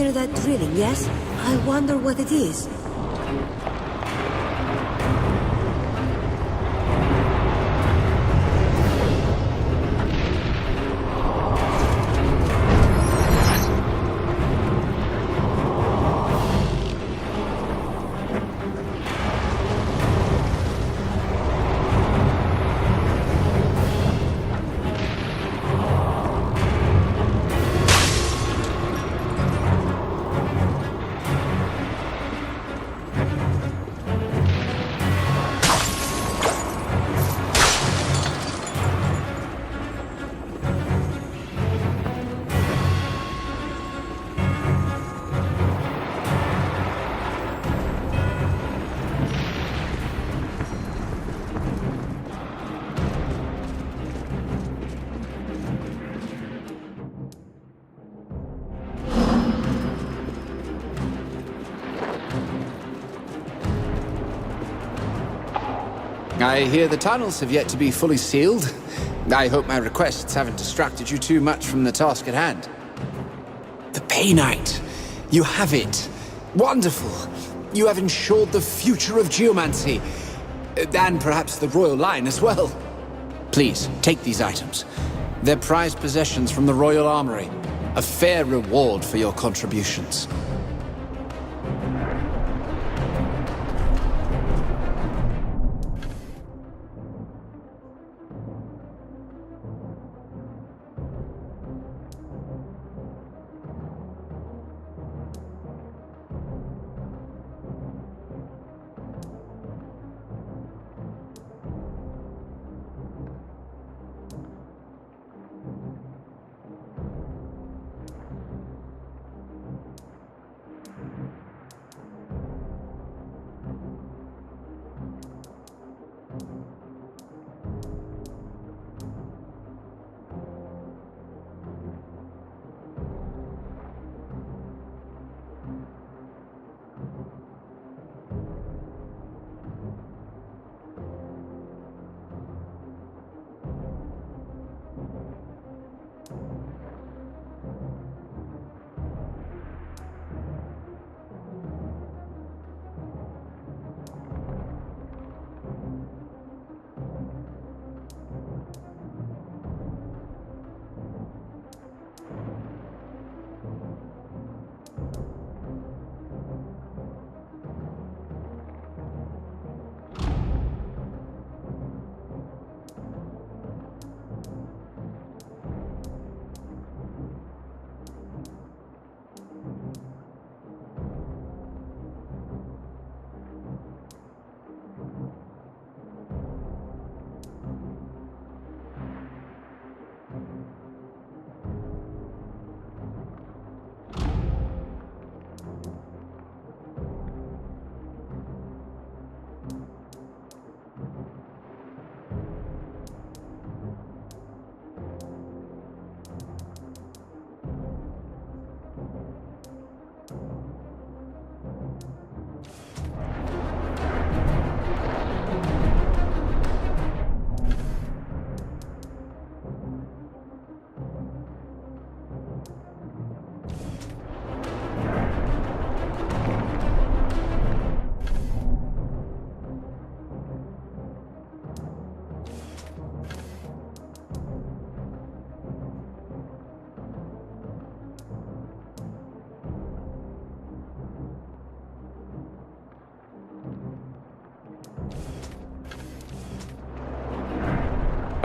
hear that drilling, yes? I wonder what it is. I hear the tunnels have yet to be fully sealed. I hope my requests haven't distracted you too much from the task at hand. The Painite! You have it! Wonderful! You have ensured the future of geomancy. And perhaps the royal line as well. Please, take these items. They're prized possessions from the Royal Armory. A fair reward for your contributions.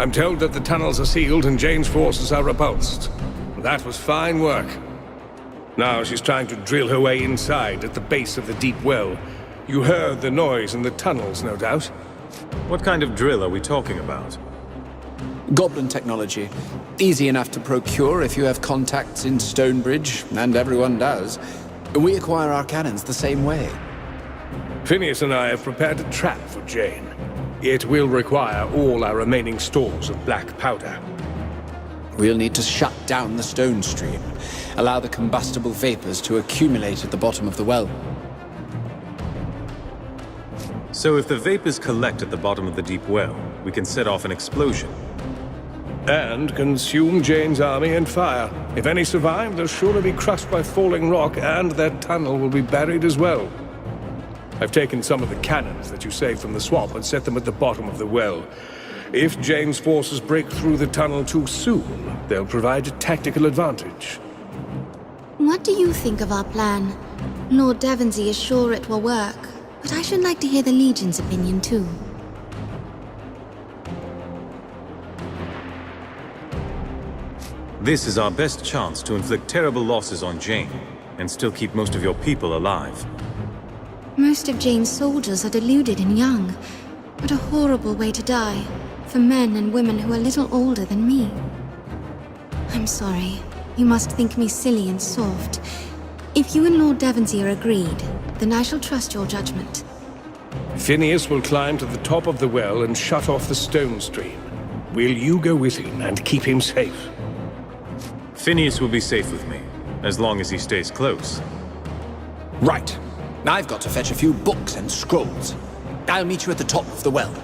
I'm told that the tunnels are sealed and Jane's forces are repulsed. That was fine work. Now she's trying to drill her way inside at the base of the deep well. You heard the noise in the tunnels, no doubt? What kind of drill are we talking about? Goblin technology. Easy enough to procure if you have contacts in Stonebridge, and everyone does. We acquire our cannons the same way. Phineas and I have prepared a trap for Jane. It will require all our remaining stores of black powder. We'll need to shut down the stone stream, allow the combustible vapors to accumulate at the bottom of the well. So if the vapors collect at the bottom of the deep well, we can set off an explosion. And consume Jane's army and fire. If any survive, they'll surely be crushed by falling rock, and their tunnel will be buried as well. I've taken some of the cannons that you saved from the swamp and set them at the bottom of the well. If Jane's forces break through the tunnel too soon, they'll provide a tactical advantage. What do you think of our plan? Lord Devonsey is sure it will work, but I should like to hear the Legion's opinion too. This is our best chance to inflict terrible losses on Jane, and still keep most of your people alive. Most of Jane's soldiers are deluded and young. What a horrible way to die, for men and women who are little older than me. I'm sorry. You must think me silly and soft. If you and Lord Devonsey are agreed, then I shall trust your judgment. Phineas will climb to the top of the well and shut off the stone stream. Will you go with him and keep him safe? Phineas will be safe with me, as long as he stays close. Right. I've got to fetch a few books and scrolls. I'll meet you at the top of the well.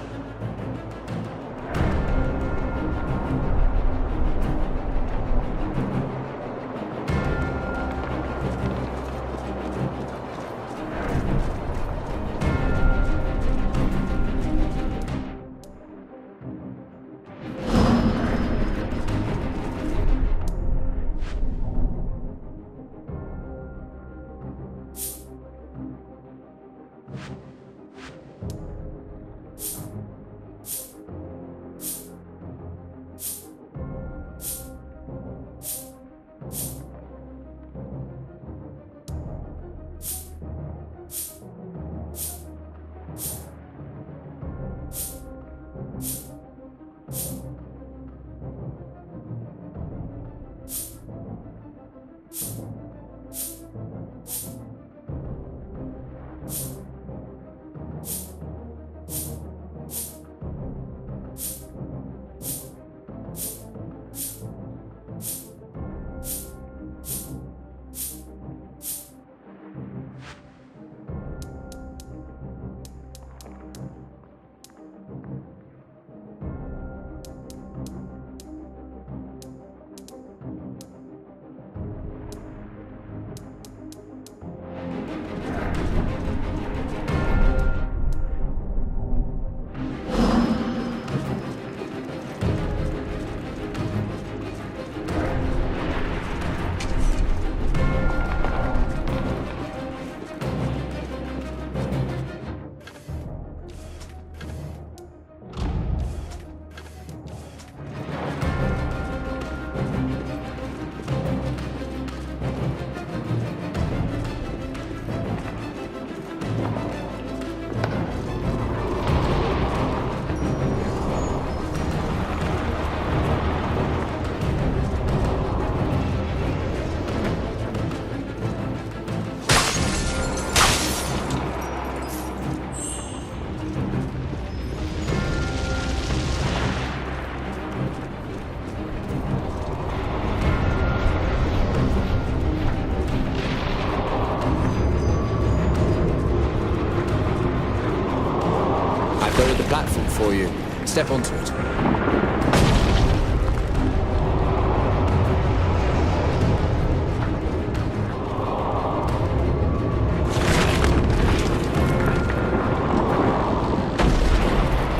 Platform for you. Step onto it.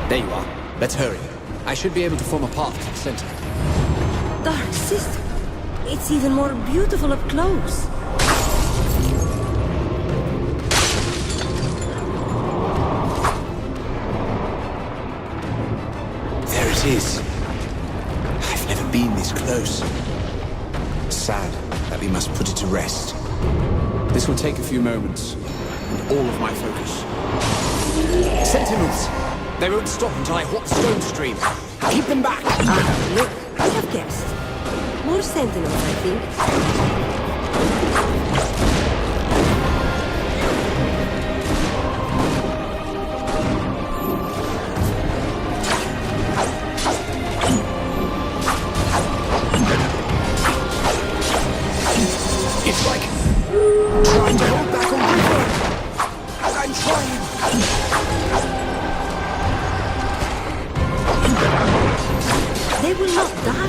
There you are. Let's hurry. I should be able to form a path to the center. Dark Sister. It's even more beautiful up close. It is. I've never been this close. Sad that we must put it to rest. This will take a few moments, and all of my focus. Sentinels! They won't stop until I hit the stone stream. Keep them back! Ah, look, I have guessed. More sentinels, I think. It's like trying to hold back on my I'm trying. They will not die.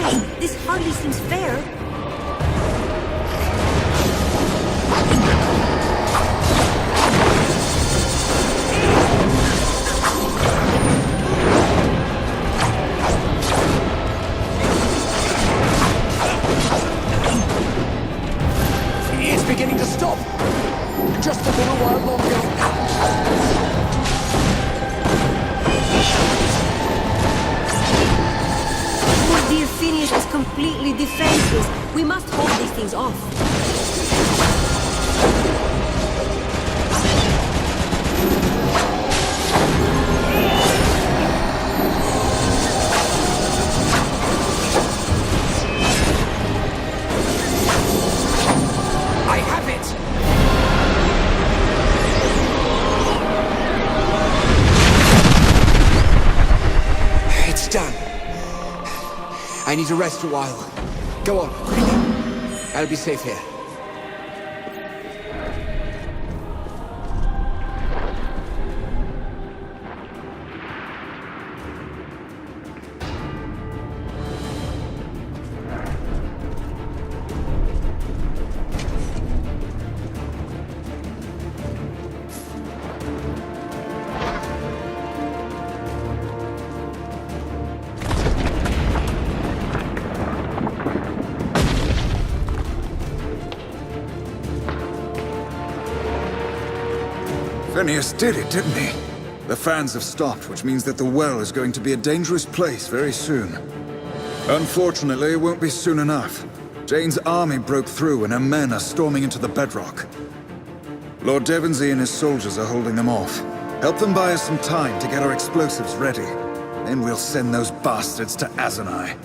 need to rest a while. Go on, quickly. I'll be safe here. Phineas did it, didn't he? The fans have stopped, which means that the well is going to be a dangerous place very soon. Unfortunately, it won't be soon enough. Jane's army broke through and her men are storming into the bedrock. Lord Devonsey and his soldiers are holding them off. Help them buy us some time to get our explosives ready. Then we'll send those bastards to Azanai.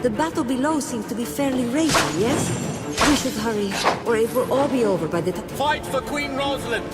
The battle below seems to be fairly raging, yes? We should hurry, or it will all be over by the time. Fight for Queen Rosalind!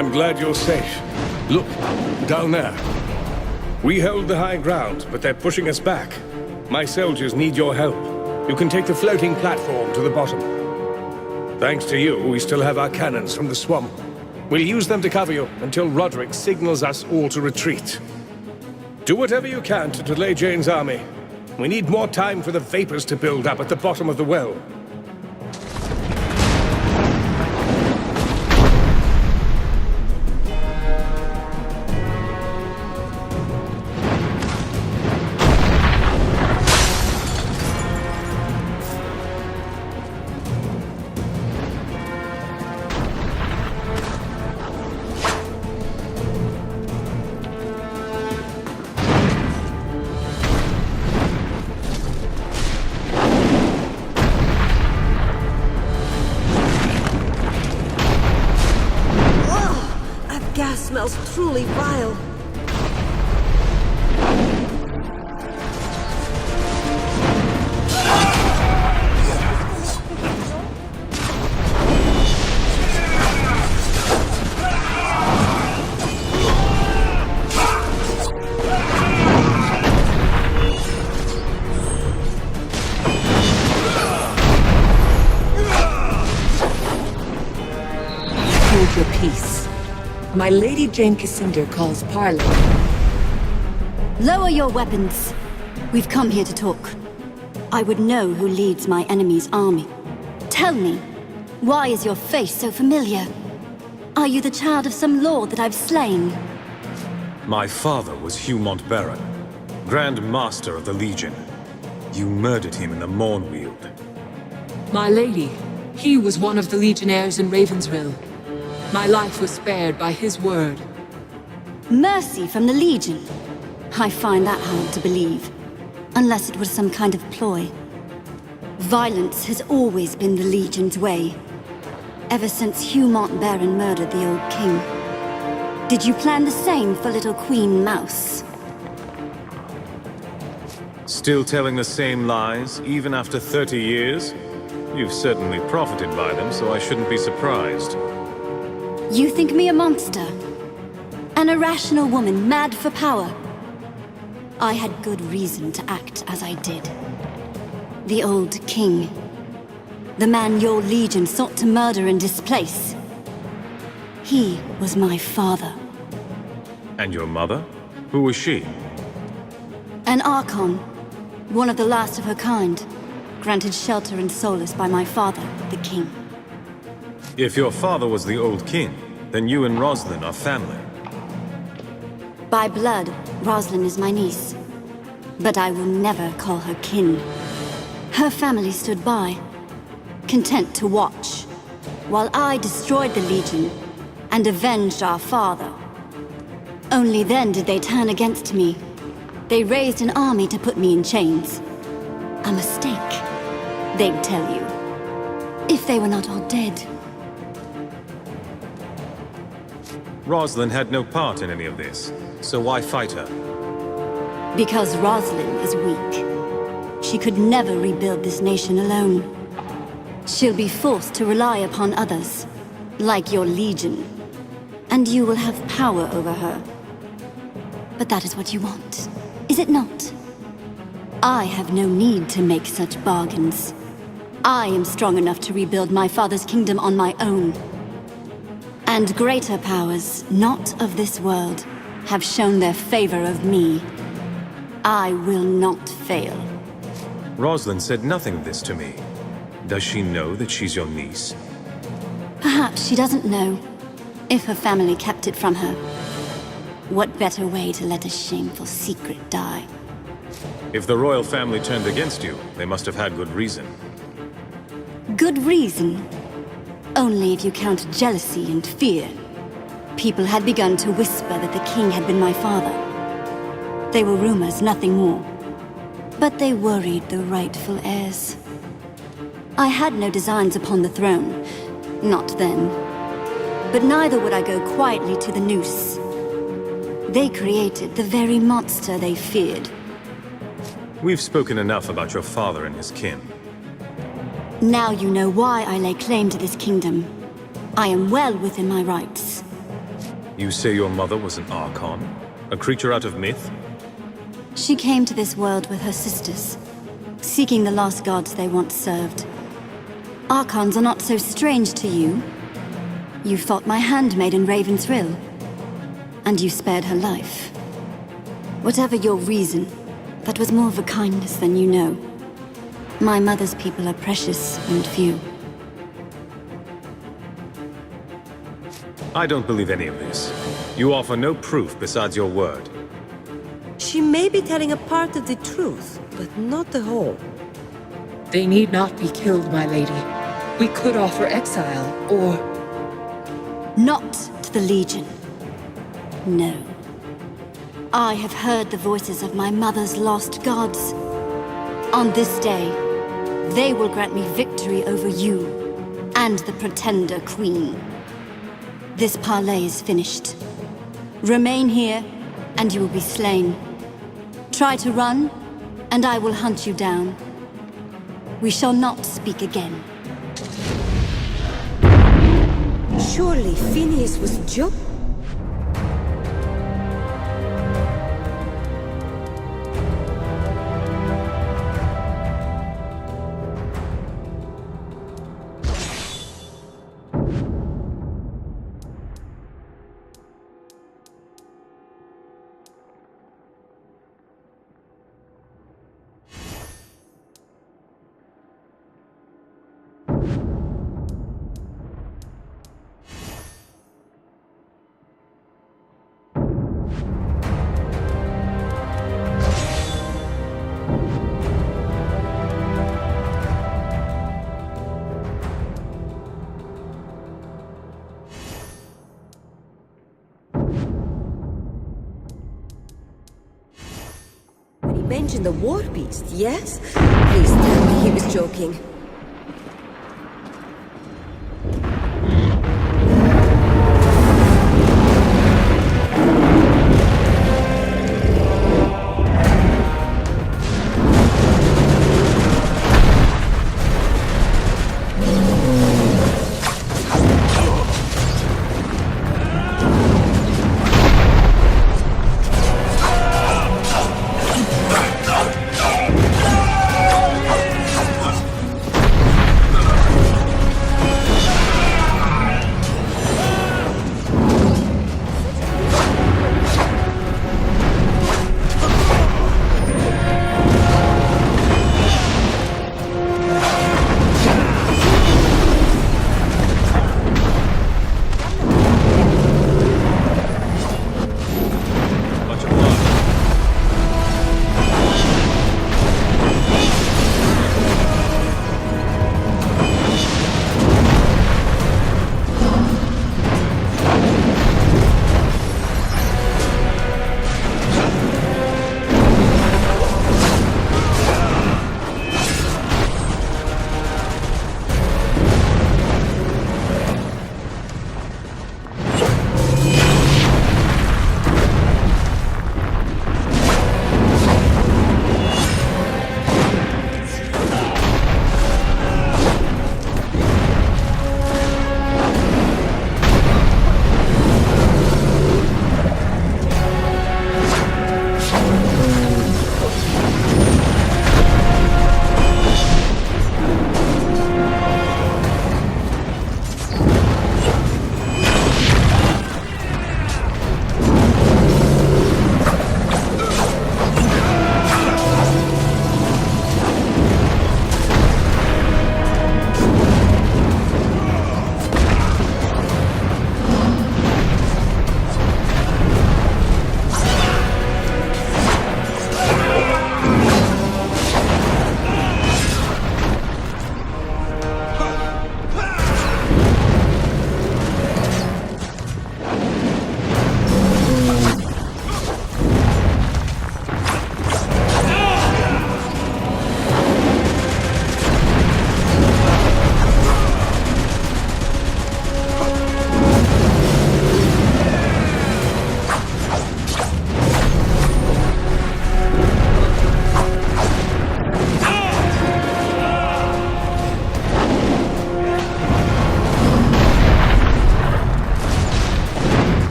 I'm glad you're safe. Look, down there. We held the high ground, but they're pushing us back. My soldiers need your help. You can take the floating platform to the bottom. Thanks to you, we still have our cannons from the swamp. We'll use them to cover you until Roderick signals us all to retreat. Do whatever you can to delay Jane's army. We need more time for the vapors to build up at the bottom of the well. Smells truly vile. Hold your peace. My Lady Jane Cassander calls parley. Lower your weapons. We've come here to talk. I would know who leads my enemy's army. Tell me, why is your face so familiar? Are you the child of some lord that I've slain? My father was Hugh Montbaron, Grand Master of the Legion. You murdered him in the Mornweald. My lady, he was one of the legionnaires in Ravensrill. My life was spared by his word. Mercy from the Legion? I find that hard to believe. Unless it was some kind of ploy. Violence has always been the Legion's way. Ever since Hugh Montbaron murdered the old king. Did you plan the same for little Queen Mouse? Still telling the same lies, even after 30 years? You've certainly profited by them, so I shouldn't be surprised. You think me a monster? An irrational woman mad for power? I had good reason to act as I did. The old king. The man your legion sought to murder and displace. He was my father. And your mother? Who was she? An Archon. One of the last of her kind. Granted shelter and solace by my father, the king. If your father was the old king, then you and Roslyn are family. By blood, Roslyn is my niece. But I will never call her kin. Her family stood by, content to watch, while I destroyed the Legion and avenged our father. Only then did they turn against me. They raised an army to put me in chains. A mistake, they'd tell you. If they were not all dead. Roslyn had no part in any of this, so why fight her? Because Roslyn is weak. She could never rebuild this nation alone. She'll be forced to rely upon others, like your Legion. And you will have power over her. But that is what you want, is it not? I have no need to make such bargains. I am strong enough to rebuild my father's kingdom on my own. And greater powers, not of this world, have shown their favor of me. I will not fail. Roslyn said nothing of this to me. Does she know that she's your niece? Perhaps she doesn't know, if her family kept it from her. What better way to let a shameful secret die? If the royal family turned against you, they must have had good reason. Good reason? Only if you count jealousy and fear. People had begun to whisper that the king had been my father. They were rumors, nothing more. But they worried the rightful heirs. I had no designs upon the throne. Not then. But neither would I go quietly to the noose. They created the very monster they feared. We've spoken enough about your father and his kin. Now you know why I lay claim to this kingdom. I am well within my rights. You say your mother was an Archon? A creature out of myth? She came to this world with her sisters, seeking the lost gods they once served. Archons are not so strange to you. You fought my handmaid in Ravensrill, and you spared her life. Whatever your reason, that was more of a kindness than you know. My mother's people are precious and few. I don't believe any of this. You offer no proof besides your word. She may be telling a part of the truth, but not the whole. They need not be killed, my lady. We could offer exile, or... Not to the Legion. No. I have heard the voices of my mother's lost gods. On this day, they will grant me victory over you and the Pretender Queen. This parley is finished. Remain here, and you will be slain. Try to run, and I will hunt you down. We shall not speak again. Surely Phineas was joking. Mentioned the war beast, yes? Please tell me he was joking.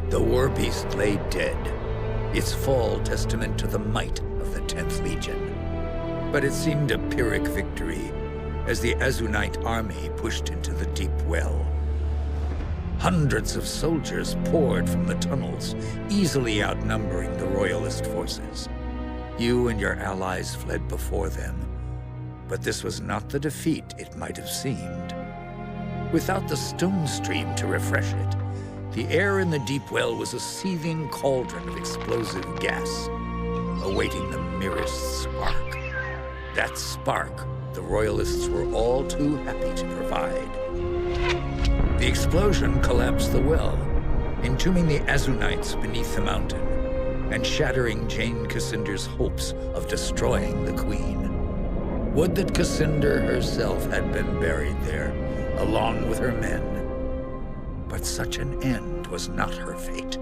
The war beast lay dead, its fall testament to the might of the 10th Legion. But it seemed a Pyrrhic victory as the Azunite army pushed into the deep well. Hundreds of soldiers poured from the tunnels, easily outnumbering the Royalist forces. You and your allies fled before them, but this was not the defeat it might have seemed. Without the stone stream to refresh it, the air in the deep well was a seething cauldron of explosive gas, awaiting the merest spark. That spark the Royalists were all too happy to provide. The explosion collapsed the well, entombing the Azunites beneath the mountain, and shattering Jane Cassinder's hopes of destroying the Queen. Would that Cassinder herself had been buried there, along with her men. But such an end was not her fate.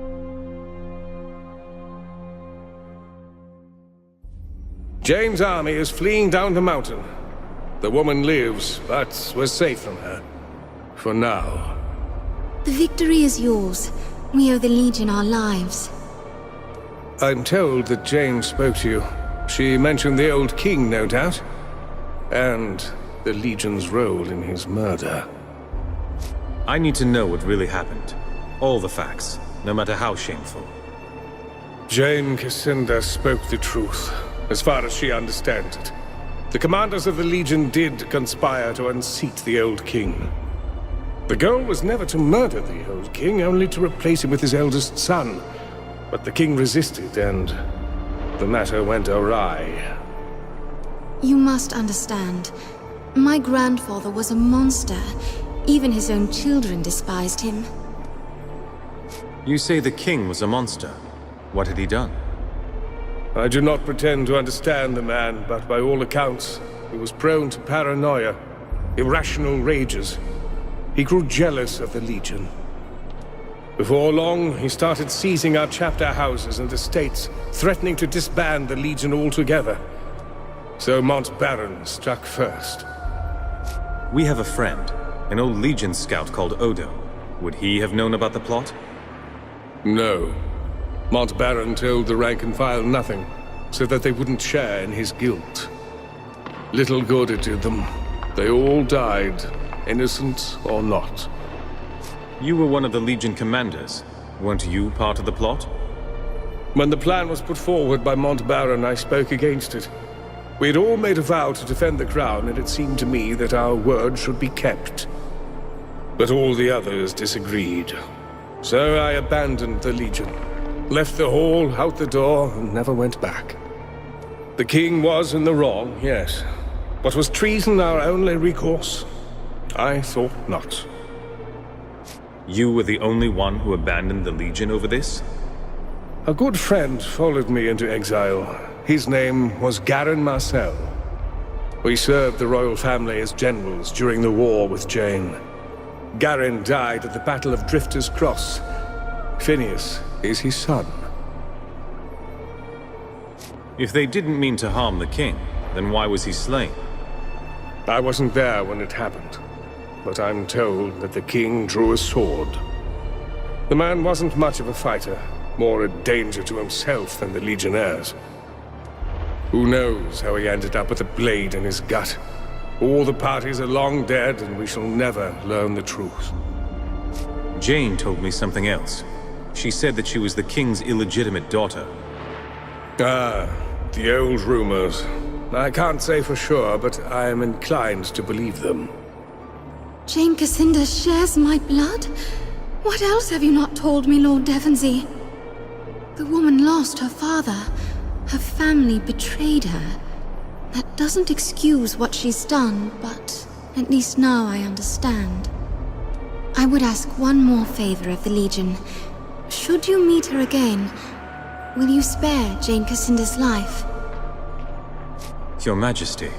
Jane's army is fleeing down the mountain. The woman lives, but we're safe from her. For now. The victory is yours. We owe the Legion our lives. I'm told that Jane spoke to you. She mentioned the old king, no doubt. And the Legion's role in his murder. I need to know what really happened. All the facts, no matter how shameful. Jane Cassinder spoke the truth, as far as she understands it. The commanders of the Legion did conspire to unseat the old king. The goal was never to murder the old king, only to replace him with his eldest son. But the king resisted, and the matter went awry. You must understand. My grandfather was a monster. Even his own children despised him. You say the king was a monster. What had he done? I do not pretend to understand the man, but by all accounts, he was prone to paranoia, irrational rages. He grew jealous of the Legion. Before long, he started seizing our chapter houses and estates, threatening to disband the Legion altogether. So Mont Baron struck first. We have a friend, an old Legion scout called Odo. Would he have known about the plot? No. Mont Baron told the rank and file nothing, so that they wouldn't share in his guilt. Little good it did them. They all died, innocent or not. You were one of the Legion commanders. Weren't you part of the plot? When the plan was put forward by Mont Baron, I spoke against it. We had all made a vow to defend the crown, and it seemed to me that our word should be kept. But all the others disagreed. So I abandoned the Legion, left the hall, out the door, and never went back. The king was in the wrong, yes. But was treason our only recourse? I thought not. You were the only one who abandoned the Legion over this? A good friend followed me into exile. His name was Garin Marcel. We served the royal family as generals during the war with Jane. Garin died at the Battle of Drifter's Cross. Phineas is his son. If they didn't mean to harm the king, then why was he slain? I wasn't there when it happened, but I'm told that the king drew a sword. The man wasn't much of a fighter, more a danger to himself than the Legionnaires. Who knows how he ended up with a blade in his gut? All the parties are long dead, and we shall never learn the truth. Jane told me something else. She said that she was the king's illegitimate daughter. Ah, the old rumors. I can't say for sure, but I am inclined to believe them. Jane Cassinder shares my blood? What else have you not told me, Lord Devonsey? The woman lost her father. Her family betrayed her. That doesn't excuse what she's done, but at least now I understand. I would ask one more favor of the Legion. Should you meet her again, will you spare Jane Cassinda's life? Your Majesty,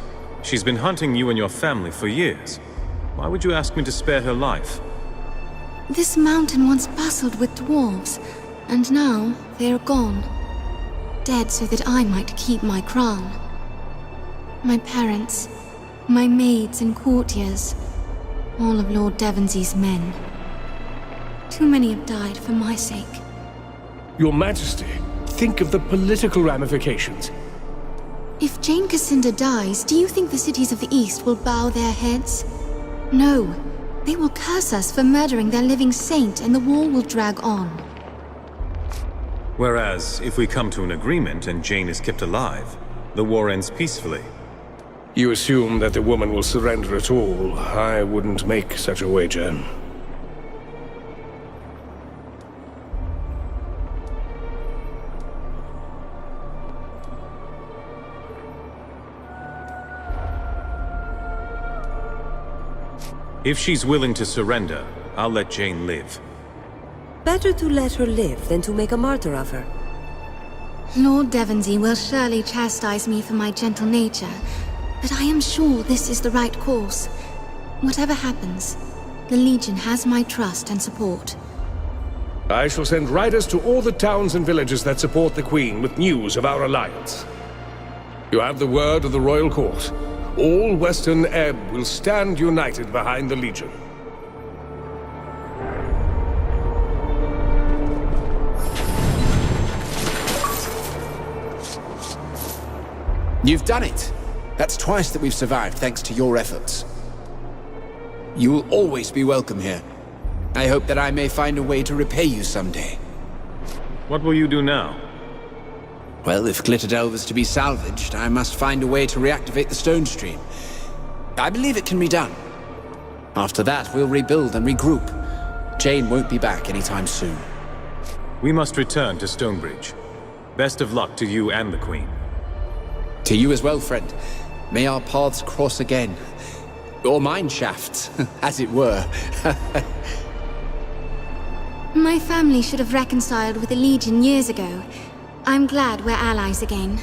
she's been hunting you and your family for years. Why would you ask me to spare her life? This mountain once bustled with dwarves, and now they are gone. Dead so that I might keep my crown. My parents, my maids and courtiers, all of Lord Devonsy's men. Too many have died for my sake. Your Majesty, think of the political ramifications. If Jane Cassinda dies, do you think the cities of the East will bow their heads? No. They will curse us for murdering their living saint, and the war will drag on. Whereas, if we come to an agreement and Jane is kept alive, the war ends peacefully. You assume that the woman will surrender at all. I wouldn't make such a wager. If she's willing to surrender, I'll let Jane live. Better to let her live than to make a martyr of her. Lord Devonsy will surely chastise me for my gentle nature, but I am sure this is the right course. Whatever happens, the Legion has my trust and support. I shall send riders to all the towns and villages that support the Queen with news of our alliance. You have the word of the Royal Court. All Western Ebb will stand united behind the Legion. You've done it! That's twice that we've survived thanks to your efforts. You will always be welcome here. I hope that I may find a way to repay you someday. What will you do now? Well, if Glitterdale is to be salvaged, I must find a way to reactivate the stone stream. I believe it can be done. After that, we'll rebuild and regroup. Jane won't be back anytime soon. We must return to Stonebridge. Best of luck to you and the Queen. To you as well, friend. May our paths cross again. Or mine shafts, as it were. My family should have reconciled with the Legion years ago. I'm glad we're allies again.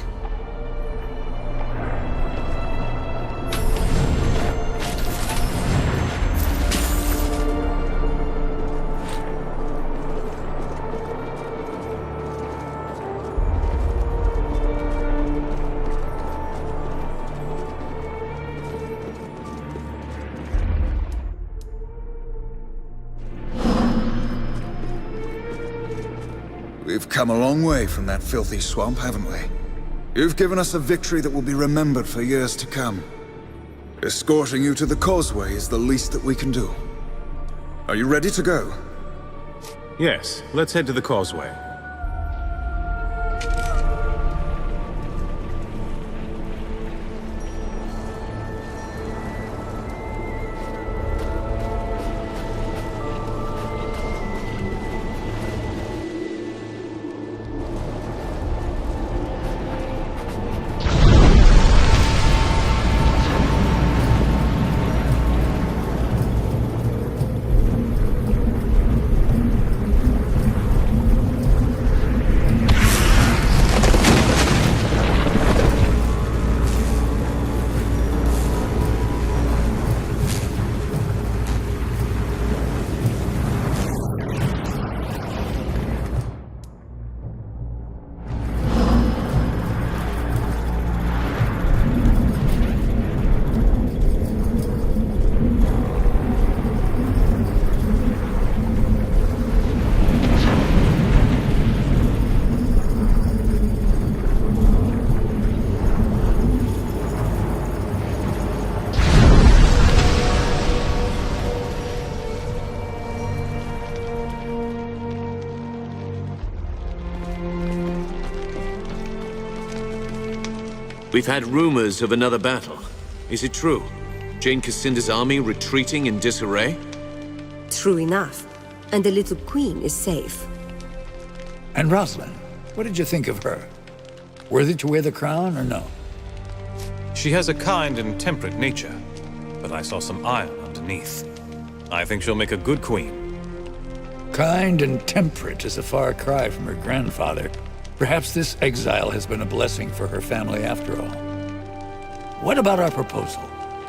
We've come a long way from that filthy swamp, haven't we? You've given us a victory that will be remembered for years to come. Escorting you to the causeway is the least that we can do. Are you ready to go? Yes, let's head to the causeway. We've had rumors of another battle. Is it true? Jane Cassinda's army retreating in disarray? True enough. And the little queen is safe. And Rosalind, what did you think of her? Worthy to wear the crown or no? She has a kind and temperate nature, but I saw some iron underneath. I think she'll make a good queen. Kind and temperate is a far cry from her grandfather. Perhaps this exile has been a blessing for her family after all. What about our proposal?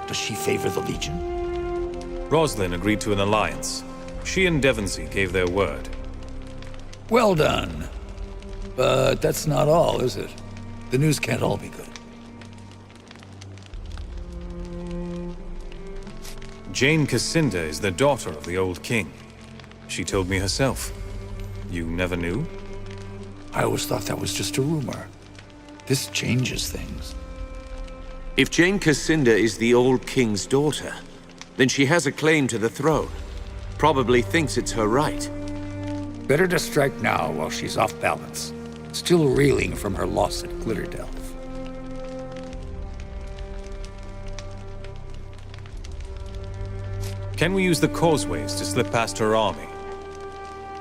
Does she favor the Legion? Roslyn agreed to an alliance. She and Devonsey gave their word. Well done. But that's not all, is it? The news can't all be good. Jane Cassinda is the daughter of the old king. She told me herself. You never knew? I always thought that was just a rumor. This changes things. If Jane Cassinda is the old king's daughter, then she has a claim to the throne. Probably thinks it's her right. Better to strike now while she's off balance. Still reeling from her loss at Glitterdelve. Can we use the causeways to slip past her army?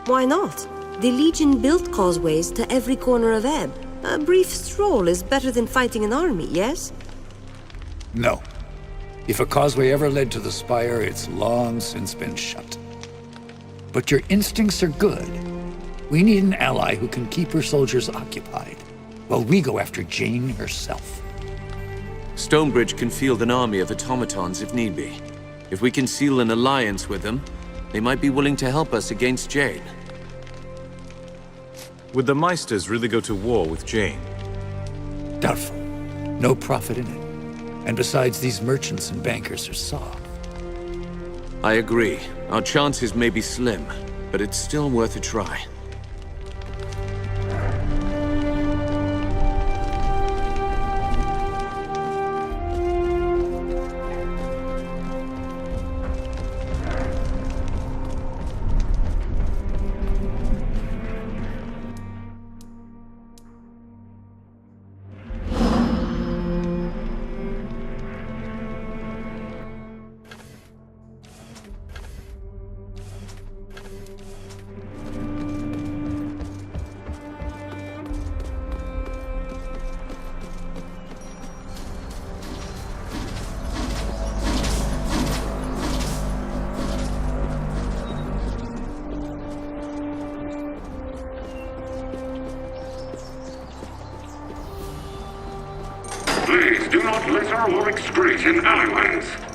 Why not? The Legion built causeways to every corner of Ebb. A brief stroll is better than fighting an army, yes? No. If a causeway ever led to the Spire, it's long since been shut. But your instincts are good. We need an ally who can keep her soldiers occupied, while we go after Jane herself. Stonebridge can field an army of automatons if need be. If we can seal an alliance with them, they might be willing to help us against Jane. Would the Meisters really go to war with Jane? Doubtful. No profit in it. And besides, these merchants and bankers are soft. I agree. Our chances may be slim, but it's still worth a try. Please do not litter or excrete in alleyways.